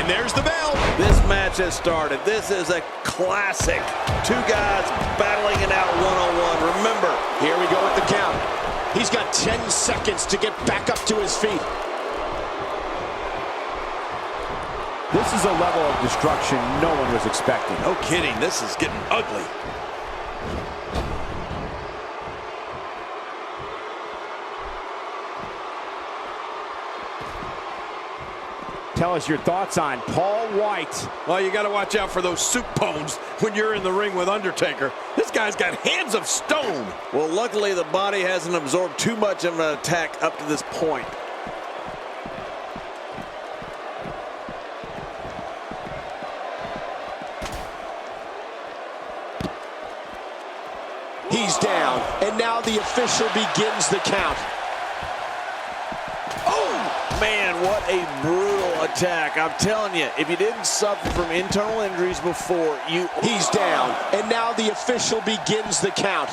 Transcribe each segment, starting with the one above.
And there's the bell. This match has started. This is a classic. Two guys battling it out one-on-one. Remember, here we go with the count. He's got 10 seconds to get back up to his feet. This is a level of destruction no one was expecting. No kidding, this is getting ugly. Tell us your thoughts on Paul White. Well, you got to watch out for those soup bones when you're in the ring with Undertaker. This guy's got hands of stone. Well, luckily the body hasn't absorbed too much of an attack up to this point. He's down, and now the official begins the count. Oh, man, what a brutal attack. I'm telling you, if you didn't suffer from internal injuries before, you... He's down, and now the official begins the count.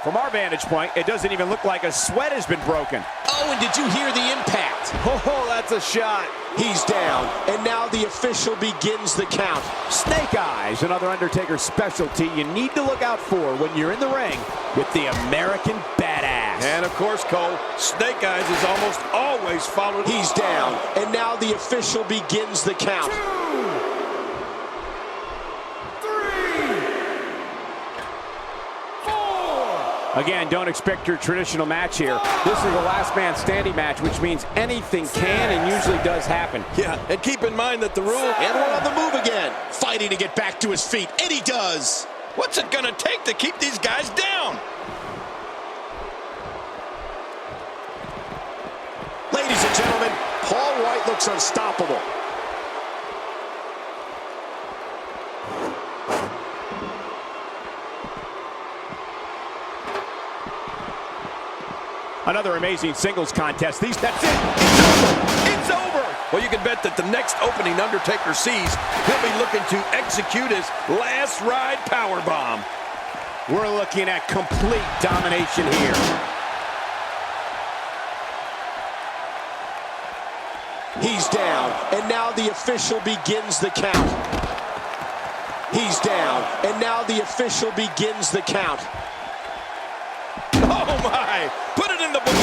From our vantage point, it doesn't even look like a sweat has been broken. Oh, and did you hear the impact? Oh, that's a shot. He's down, and now the official begins the count. Snake eyes, another Undertaker specialty you need to look out for when you're in the ring with the American Badass. And of course, Cole, snake eyes is almost always followed. He's down, and now the official begins the count. 2, 3, 4. Again, don't expect your traditional match here. This is a last man standing match, which means anything can and usually does happen. Yeah, and keep in mind that the rule... And we're on the move again. Fighting to get back to his feet, and he does. What's it gonna take to keep these guys down? Ladies and gentlemen, Paul White looks unstoppable. Another amazing singles contest. That's it. It's over. It's over. Well, you can bet that the next opening Undertaker sees, he'll be looking to execute his last ride powerbomb. We're looking at complete domination here. He's down, and now the official begins the count. He's down, and now the official begins the count. Oh my! Put it in the book.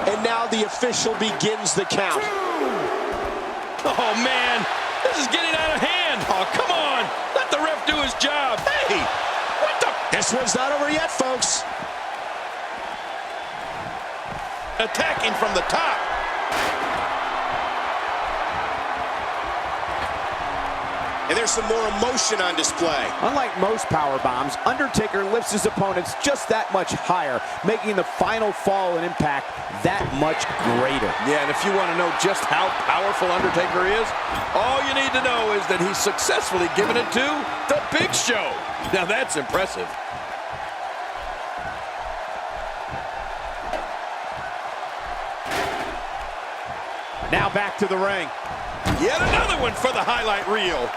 And now the official begins the count. Oh man, this is getting out of hand. Oh, come on. Let the ref do his job. Hey, what the? This one's not over yet, folks. Attacking from the top. And there's some more emotion on display. Unlike most power bombs, Undertaker lifts his opponents just that much higher, making the final fall and impact that much greater. Yeah, and if you want to know just how powerful Undertaker is, all you need to know is that he's successfully given it to the Big Show. Now that's impressive. Now back to the ring. Yet another one for the highlight reel.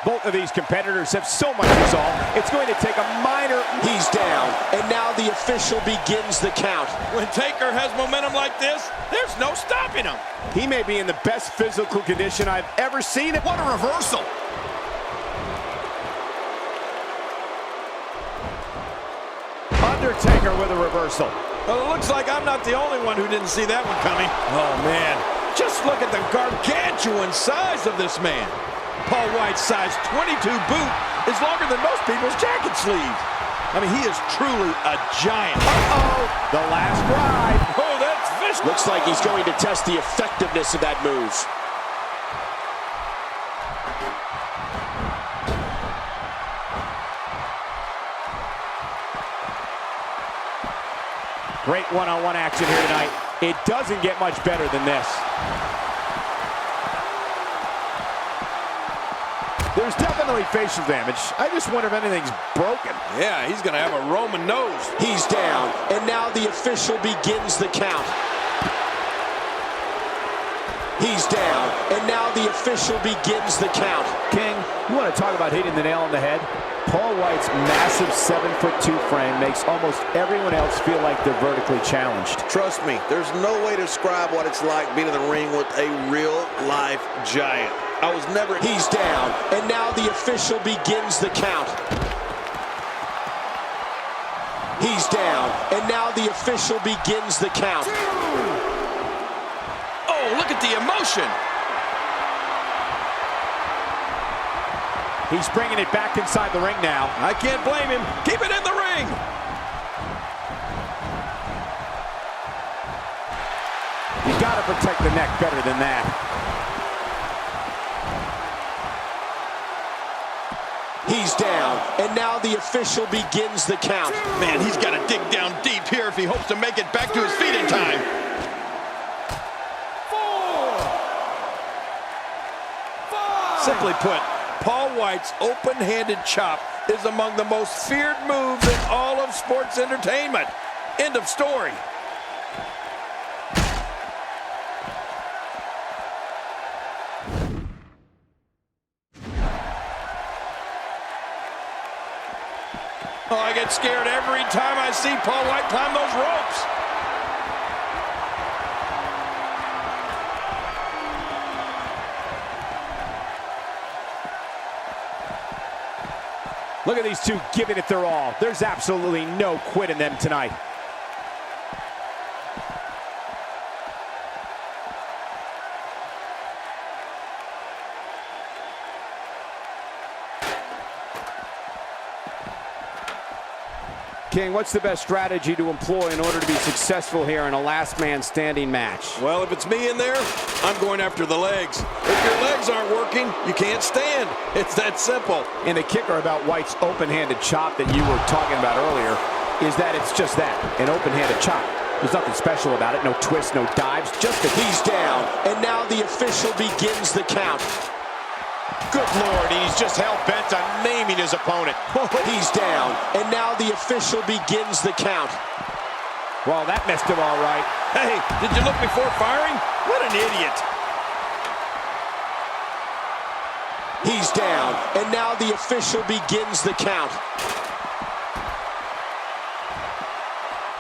Both of these competitors have so much resolve, it's going to take a minor... He's down, and now the official begins the count. When Taker has momentum like this, there's no stopping him. He may be in the best physical condition I've ever seen. What a reversal! Undertaker with a reversal. Well, it looks like I'm not the only one who didn't see that one coming. Oh, man. Just look at the gargantuan size of this man. Paul White's size 22 boot is longer than most people's jacket sleeves. I mean, he is truly a giant. Uh-oh, the last ride. Oh, that's vicious. Looks like he's going to test the effectiveness of that move. Great one-on-one action here tonight. It doesn't get much better than this. There's definitely facial damage. I just wonder if anything's broken. Yeah, he's going to have a Roman nose. He's down, and now the official begins the count. He's down, and now the official begins the count. King, you want to talk about hitting the nail on the head? Paul White's massive 7'2" frame makes almost everyone else feel like they're vertically challenged. Trust me, there's no way to describe what it's like being in the ring with a real-life giant. I was never... He's down, and now the official begins the count. He's down, and now the official begins the count. Oh, look at the emotion. He's bringing it back inside the ring now. I can't blame him. Keep it in the ring. You got to protect the neck better than that. He's down, and now the official begins the count. Man, he's got to dig down deep here if he hopes to make it back to his feet in time. 4, 5. Simply put, Paul White's open-handed chop is among the most feared moves in all of sports entertainment. End of story. Oh, I get scared every time I see Paul White climb those ropes. Look at these two giving it their all. There's absolutely no quit in them tonight. King, what's the best strategy to employ in order to be successful here in a last man standing match? Well, if it's me in there, I'm going after the legs. If your legs aren't working, you can't stand. It's that simple. And the kicker about White's open-handed chop that you were talking about earlier is that it's just that, an open-handed chop. There's nothing special about it, no twists, no dives, just a... He's down, and now the official begins the count. Good Lord, he's just hell-bent on naming his opponent. He's down, and now the official begins the count. Well, that messed him all right. Hey, did you look before firing? What an idiot. He's down, and now the official begins the count.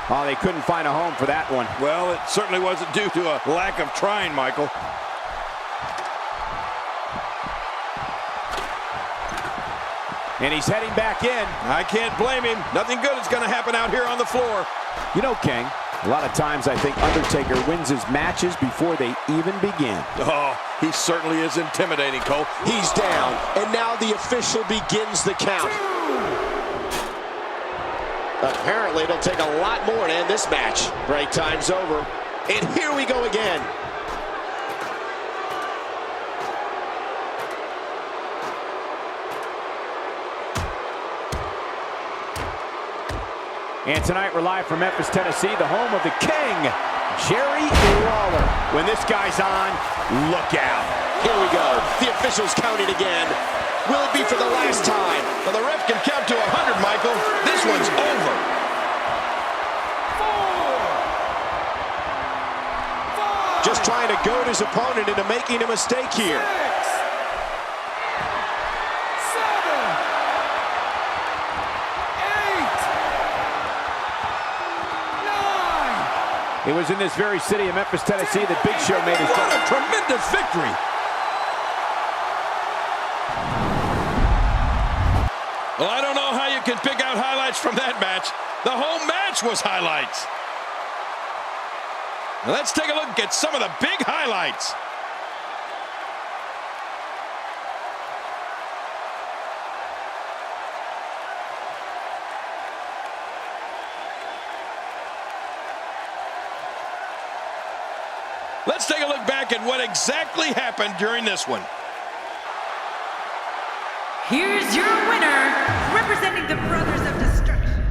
Oh, they couldn't find a home for that one. Well, it certainly wasn't due to a lack of trying, Michael. And he's heading back in. I can't blame him. Nothing good is going to happen out here on the floor. You know, King, a lot of times I think Undertaker wins his matches before they even begin. Oh, he certainly is intimidating, Cole. He's down, and now the official begins the count. Apparently, it'll take a lot more to end this match. Break time's over, and here we go again. And tonight we're live from Memphis, Tennessee, the home of the King, Jerry Lawler. When this guy's on, look out. Here we go. The official's counting again. Will it be for the last time? Well, the ref can count to 100, Michael. This one's over. 4, 5. Just trying to goad his opponent into making a mistake here. 6, 7, 8, 9. It was in this very city of Memphis, Tennessee that Big Show made his... What a tremendous victory. Well, I don't know how you can pick out highlights from that match. The whole match was highlights. Now let's take a look at some of the big highlights. Let's take a look back at what exactly happened during this one. Here's your winner, representing the Brothers of Destruction.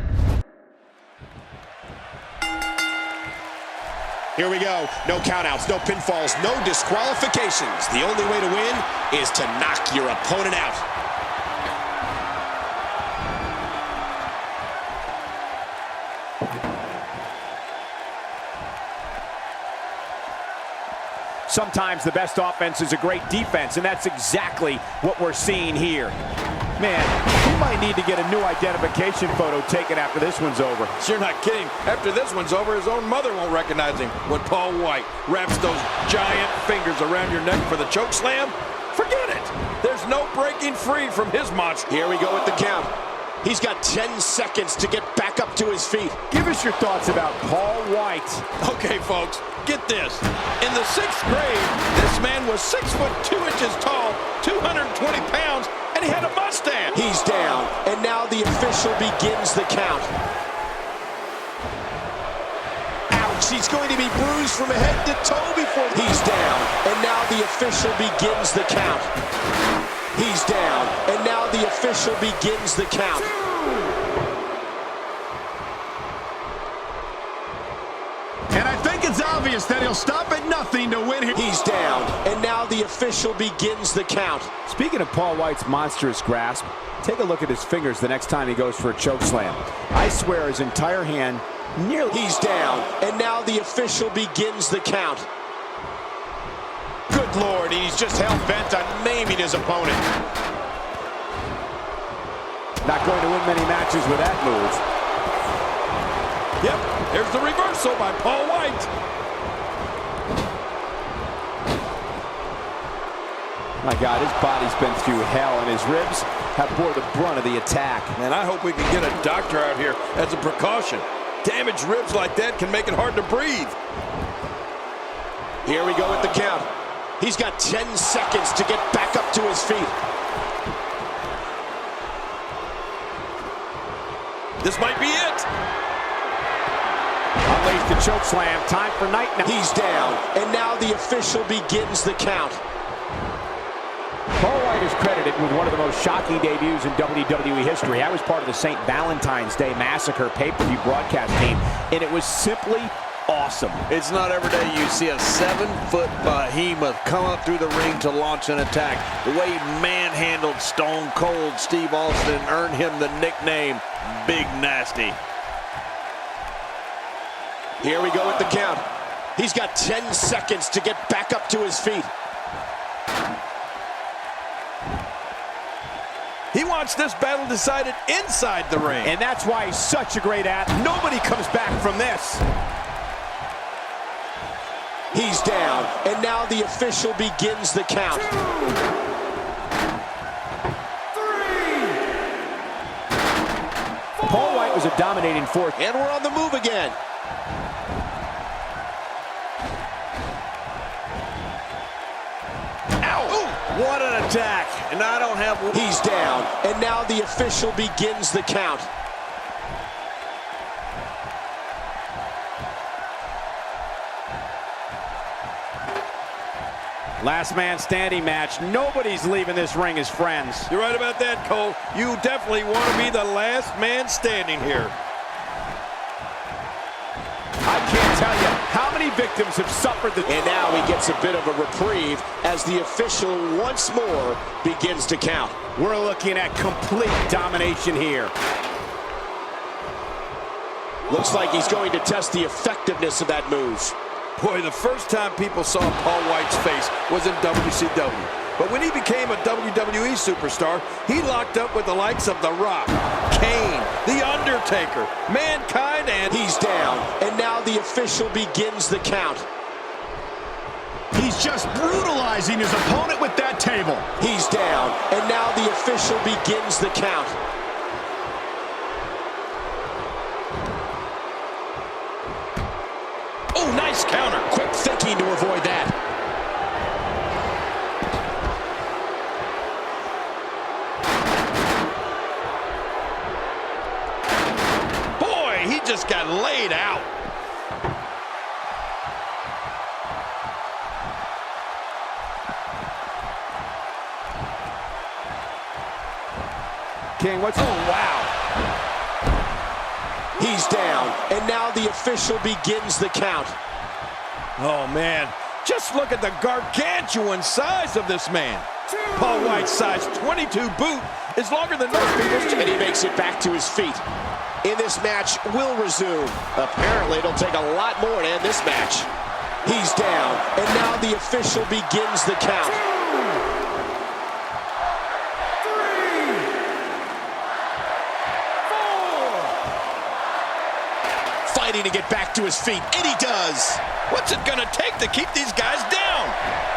Here we go. No countouts, no pinfalls, no disqualifications. The only way to win is to knock your opponent out. Sometimes the best offense is a great defense, and that's exactly what we're seeing here. Man, he might need to get a new identification photo taken after this one's over. You're not kidding. After this one's over, his own mother won't recognize him. When Paul White wraps those giant fingers around your neck for the choke slam, forget it. There's no breaking free from his monster. Here we go with the count. He's got 10 seconds to get back up to his feet. Give us your thoughts about Paul White. Okay, folks, get this. In the 6th grade, this man was 6 foot 2 inches tall, 220 pounds, and he had a mustache. He's down, and now the official begins the count. Ouch, he's going to be bruised from head to toe before he's down, and now the official begins the count. He's down, and now the official begins the count. And I think it's obvious that he'll stop at nothing to win here. He's down, and now the official begins the count. Speaking of Paul White's monstrous grasp, take a look at his fingers the next time he goes for a choke slam. I swear his entire hand nearly... He's down, and now the official begins the count. Good Lord, he's just hell-bent on maiming his opponent. Not going to win many matches with that move. Yep, here's the reversal by Paul White. My God, his body's been through hell, and his ribs have bore the brunt of the attack. Man, I hope we can get a doctor out here as a precaution. Damaged ribs like that can make it hard to breathe. Here we go with the count. He's got 10 seconds to get back up to his feet. This might be it. Unleashed the choke slam. Time for night now. He's down, and now the official begins the count. Paul White is credited with one of the most shocking debuts in WWE history. I was part of the St. Valentine's Day Massacre pay-per-view broadcast team, and it was simply awesome. It's not every day you see a 7-foot behemoth come up through the ring to launch an attack. The way he manhandled Stone Cold Steve Austin and earned him the nickname Big Nasty. Here we go with the count. He's got 10 seconds to get back up to his feet. He wants this battle decided inside the ring. And that's why he's such a great athlete. Nobody comes back from this. He's down, and now the official begins the count. 2, 3. Paul White was a dominating force. And we're on the move again. What an attack. And I don't have... He's down, and now the official begins the count. Last man standing match. Nobody's leaving this ring as friends. You're right about that, Cole. You definitely want to be the last man standing here. I can't tell you how many victims have suffered the... And now he gets a bit of a reprieve as the official once more begins to count. We're looking at complete domination here. Looks like he's going to test the effectiveness of that move. Boy, the first time people saw Paul White's face was in WCW. But when he became a WWE superstar, he locked up with the likes of The Rock, Kane, The Undertaker, Mankind, and... He's down, and now the official begins the count. He's just brutalizing his opponent with that table. He's down, and now the official begins the count. Oh, nice counter. Quick thinking to avoid that. Boy, he just got laid out. King, what's... Oh, wow. He's down, and now the official begins the count. Oh, man. Just look at the gargantuan size of this man. Paul White's size 22 boot is longer than most people's. And he makes it back to his feet. In this match will resume. Apparently, it'll take a lot more to end this match. He's down, and now the the official begins the count. 2, 3, 4. Fighting to get back to his feet, and he does. What's it gonna take to keep these guys down?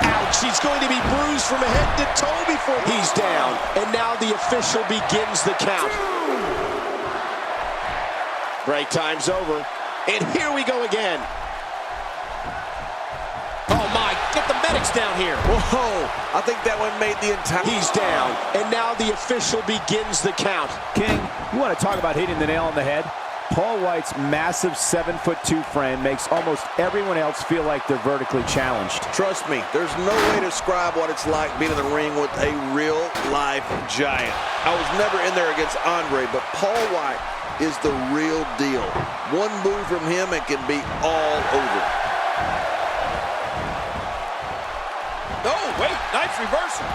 Ouch, he's going to be bruised from head to toe before he's down. And now the official begins the count. 2. Break time's over. And here we go again. Oh my, get the medics down here. Whoa, I think that one made the entire... He's down, and now the official begins the count. King, you want to talk about hitting the nail on the head? Paul White's massive 7'2" frame makes almost everyone else feel like they're vertically challenged. Trust me, there's no way to describe what it's like being in the ring with a real-life giant. I was never in there against Andre, but Paul White is the real deal. One move from him, it can be all over. Oh, wait, nice reversal.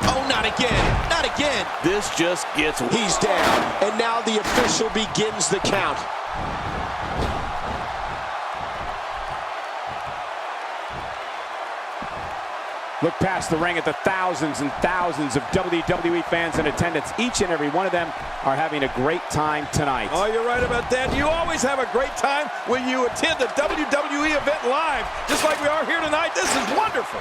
Oh, not again, not again. This just gets... He's down, and now the official begins the count. Look past the ring at the thousands and thousands of WWE fans in attendance. Each and every one of them are having a great time tonight. Oh, you're right about that. You always have a great time when you attend a WWE event live, just like we are here tonight. This is wonderful.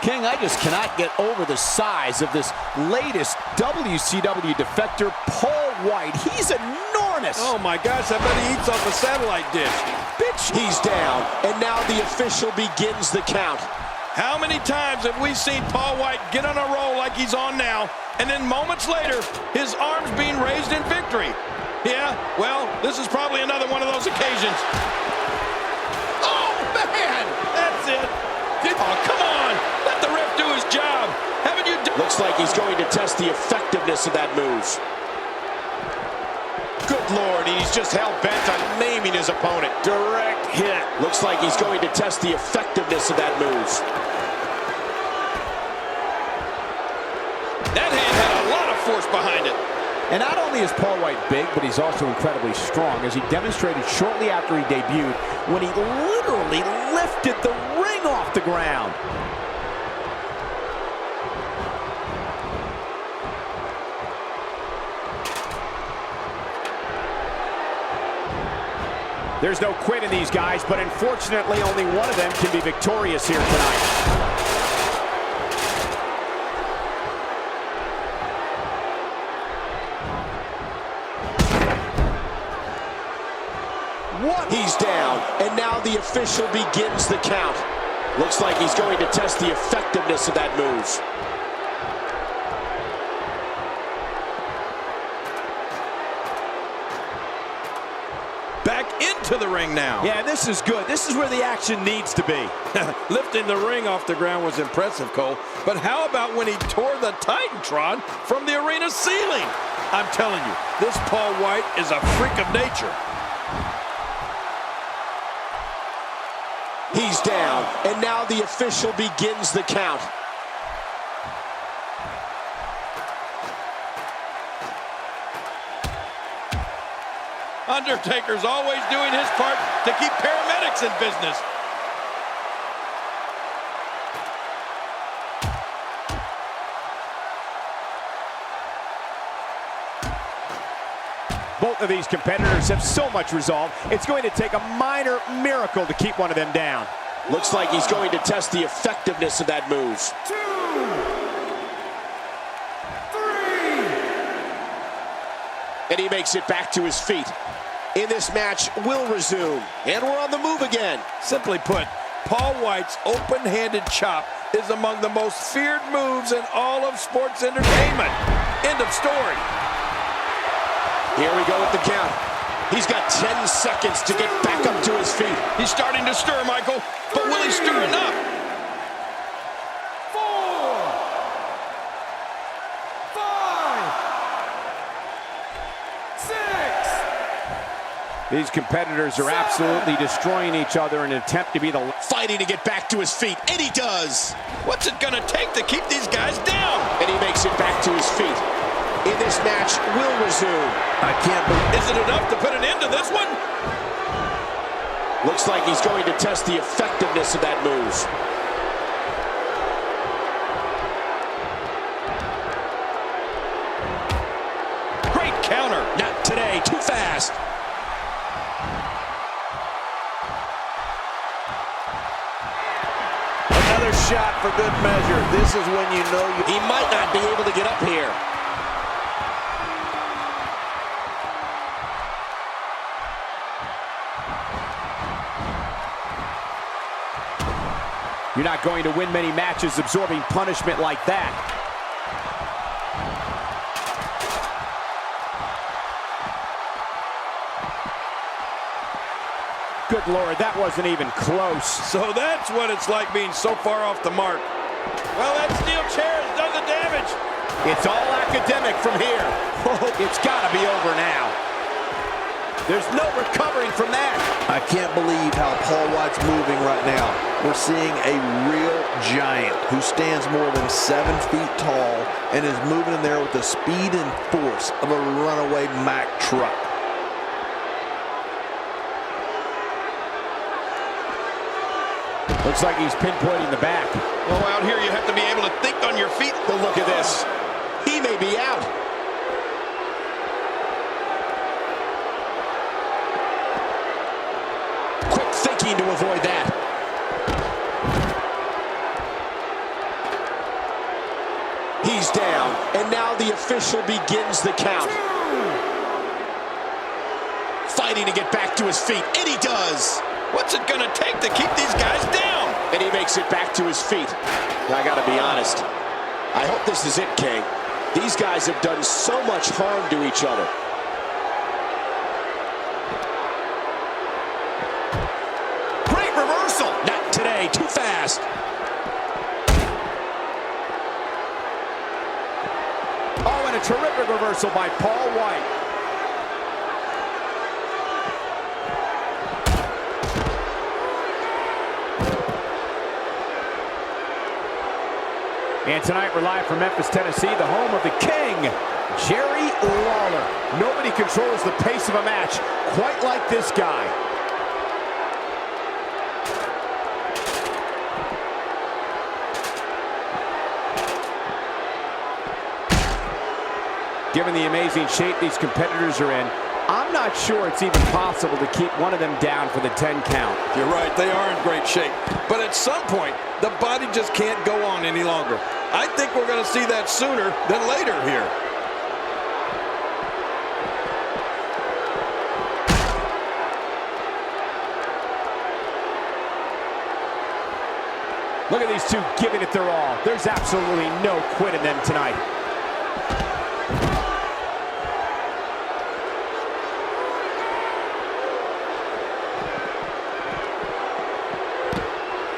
King, I just cannot get over the size of this latest WCW defector, Paul White. He's enormous. Oh my gosh, I bet he eats off a satellite dish. Bitch, he's down, and now the official begins the count. How many times have we seen Paul White get on a roll like he's on now, and then moments later, his arms being raised in victory? Yeah, well, this is probably another one of those occasions. Oh, man! That's it. Oh, come on! Let the ref do his job. Haven't you done... Looks like he's going to test the effectiveness of that move. Good Lord, he's just hell-bent on maiming his opponent. Direct hit. Looks like he's going to test the effectiveness of that move. That hand had a lot of force behind it. And not only is Paul White big, but he's also incredibly strong, as he demonstrated shortly after he debuted when he literally lifted the ring off the ground. There's no quit in these guys, but unfortunately only one of them can be victorious here tonight. What? He's down, and now the official begins the count. Looks like he's going to test the effectiveness of that move. Back into the ring now. Yeah, this is good. This is where the action needs to be. Lifting the ring off the ground was impressive, Cole. But how about when he tore the Titantron from the arena ceiling? I'm telling you, this Paul White is a freak of nature. He's down, and now the official begins the count. Undertaker's always doing his part to keep paramedics in business. Both of these competitors have so much resolve, it's going to take a minor miracle to keep one of them down. Looks like he's going to test the effectiveness of that move. 2, 3. And he makes it back to his feet. In this match, will resume. And we're on the move again. Simply put, Paul White's open-handed chop is among the most feared moves in all of sports entertainment. End of story. Here we go with the count. He's got 10 seconds to get back up to his feet. He's starting to stir, Michael, but will he stir enough? 4, 5, 6. These competitors are absolutely destroying each other in an attempt to be the... Fighting to get back to his feet, and he does. What's it gonna take to keep these guys down? And he makes it back to his feet. In this match, will resume. I can't believe... Is it enough to put an end to this one? Looks like he's going to test the effectiveness of that move. Great counter. Not today, too fast. Another shot for good measure. This is when you know He might not be able to get up here. You're not going to win many matches absorbing punishment like that. Good Lord, that wasn't even close. So that's what it's like being so far off the mark. Well, that steel chair has done the damage. It's all academic from here. Oh, it's got to be over now. There's no recovering from that. I can't believe how Paul White's moving right now. We're seeing a real giant who stands more than 7 feet tall and is moving in there with the speed and force of a runaway Mack truck. Looks like he's pinpointing the back. Well, out here you have to be able to think on your feet. But look at this. He may be out. Quick thinking to avoid that. He's down, and now the official begins the count. Fighting to get back to his feet, and he does. What's it gonna take to keep these guys down? And he makes it back to his feet. Now, I gotta be honest. I hope this is it, King. These guys have done so much harm to each other. Great reversal. Not today, too fast. Oh, and a terrific reversal by Paul White. And tonight we're live from Memphis, Tennessee, the home of the King, Jerry Lawler. Nobody controls the pace of a match quite like this guy. Given the amazing shape these competitors are in, I'm not sure it's even possible to keep one of them down for the 10 count. You're right, they are in great shape. But at some point, the body just can't go on any longer. I think we're going to see that sooner than later here. Look at these two giving it their all. There's absolutely no quit in them tonight.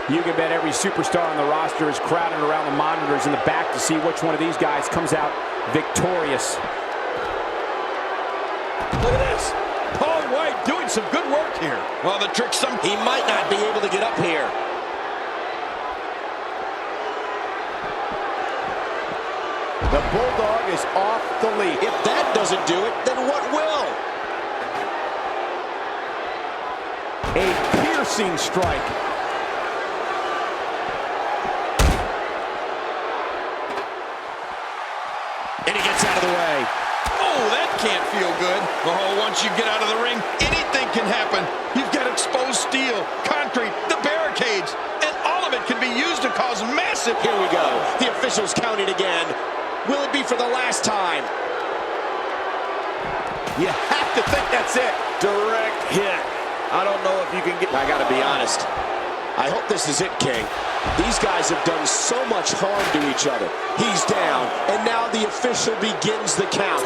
You can bet every superstar on the roster is crowded around the monitors in the back to see which one of these guys comes out victorious. Look at this. Paul White doing some good work here. Well, the trick He might not be able to get up here. The Bulldog is off the lead. If that doesn't do it, then what will? A piercing strike. And he gets out of the way. Oh, that can't feel good. Oh, once you get out of the ring, anything can happen. You've got exposed steel, concrete, the barricades, and all of it can be used to cause massive... Here we go. The official's counting again. Will it be for the last time? You have to think that's it. Direct hit. I don't know if you can get... I gotta be honest. I hope this is it, King. These guys have done so much harm to each other. He's down, and now the official begins the count.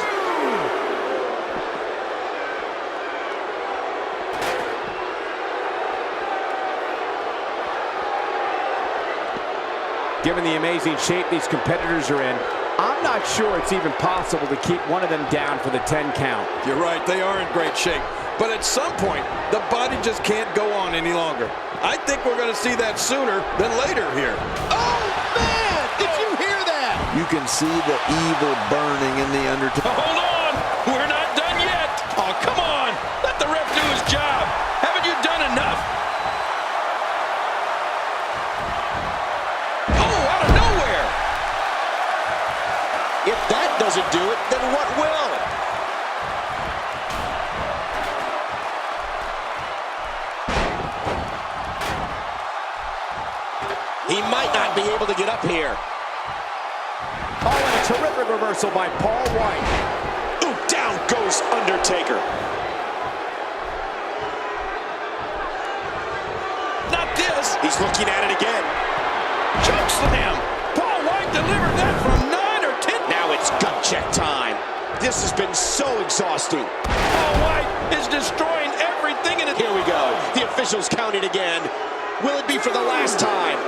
Given the amazing shape these competitors are in, I'm not sure it's even possible to keep one of them down for the 10 count. You're right, they are in great shape. But at some point, the body just can't go on any longer. I think we're going to see that sooner than later here. Oh, man! Did you hear that? You can see the evil burning in the Undertaker. Hold on! We're not done yet! Oh, come on! Let the ref do his job! Haven't you done enough? doesn't do it, then what will? He might not be able to get up here. Oh, and a terrific reversal by Paul White. Ooh, down goes Undertaker. Not this. He's looking at it again. Chokeslam. Paul White delivered that from 9 or 10. Now it's gut check time. This has been so exhausting. Paul White is destroying everything in it. Here we go. The officials counted again. Will it be for the last time?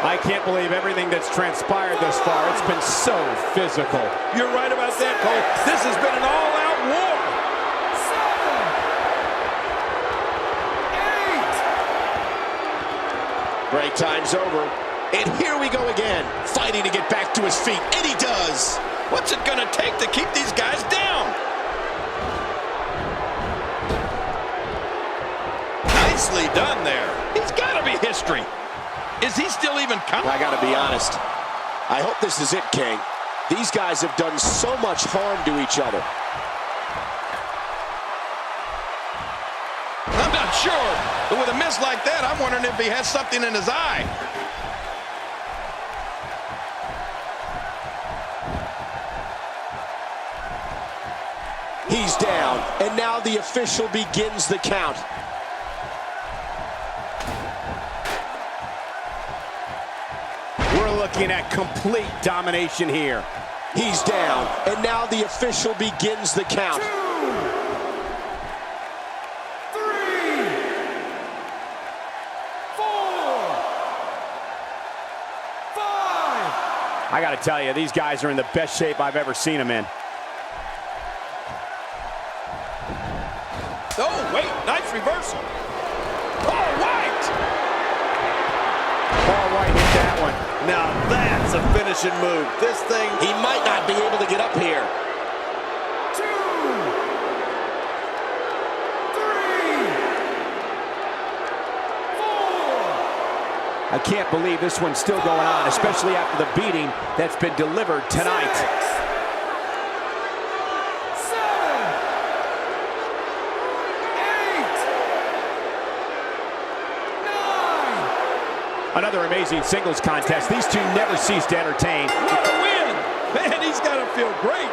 I can't believe everything that's transpired thus far. It's been so physical. You're right about that, Cole. This has been an all-out war. 7, 8. Break time's over. And here we go again. Fighting to get back to his feet. And he does. What's it going to take to keep these guys down? Nicely done there. He's got to be history. Is he still even coming? I gotta be honest. I hope this is it, King. These guys have done so much harm to each other. I'm not sure, but with a miss like that, I'm wondering if he has something in his eye. He's down, and now the official begins the count. We're looking at complete domination here. He's down, and now the official begins the count. 2, 3, 4, 5. I gotta tell you, these guys are in the best shape I've ever seen them in. Oh, wait, nice reversal. Paul White! Paul White hit that one. Now that's a finishing move. This thing, He might not be able to get up here. 2, 3, 4. I can't believe this one's still going on, especially after the beating that's been delivered tonight. 6, 7, 8, 9. Another amazing singles contest. These two never cease to entertain. What a win! Man, he's got to feel great.